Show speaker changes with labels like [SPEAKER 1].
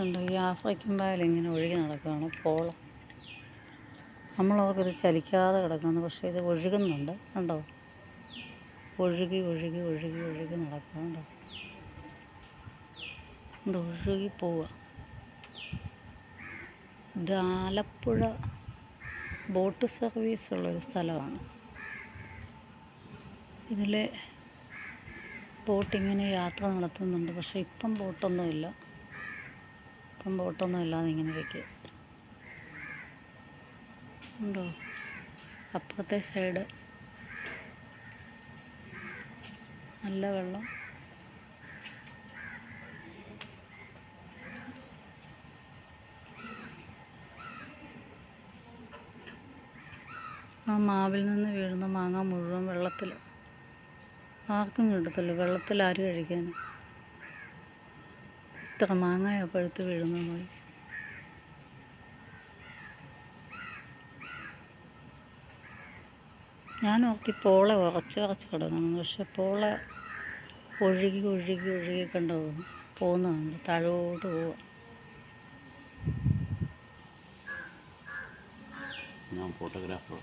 [SPEAKER 1] ഉണ്ട് ഈ ആഫ്രിക്കൻ പായൽ ഇങ്ങനെ ഒഴുകി നടക്കുകയാണ് പോളം. നമ്മളവർക്കത് ചലിക്കാതെ കിടക്കുന്നു, പക്ഷേ ഇത് ഒഴുകുന്നുണ്ട്. കണ്ടോ, ഒഴുകി ഒഴുകി ഒഴുകി ഒഴുകി നടക്കുന്നുണ്ടോ, ഒഴുകി പോവുക. ഇത് ആലപ്പുഴ ബോട്ട് സർവീസുള്ളൊരു സ്ഥലമാണ്. ഇതിൽ ബോട്ടിങ്ങനെ യാത്ര നടത്തുന്നുണ്ട്, പക്ഷേ ഇപ്പം ബോട്ടൊന്നുമില്ല. ഇല്ലാതെ ഇങ്ങനെ ഇരിക്കുക. ഉണ്ടോ, അപ്പുറത്തെ സൈഡ് നല്ല വെള്ളം. ആ മാവിൽ നിന്ന് വീഴുന്ന മാങ്ങ മുഴുവൻ വെള്ളത്തിൽ, ആർക്കും കിട്ടത്തില്ല. വെള്ളത്തിൽ ആര് കഴിക്കാൻ? ഇത്ര മാങ്ങ പഴുത്ത് വീഴുന്ന മതി. ഞാൻ ഓർത്തി പോള ഉറച്ച് കിടക്കണം, പക്ഷെ പോള ഒഴുകി ഒഴുകി ഒഴുകി കണ്ടു പോകുന്നുണ്ട്, താഴോട്ട് പോവുക.
[SPEAKER 2] ഞാൻ ഫോട്ടോഗ്രാഫർ.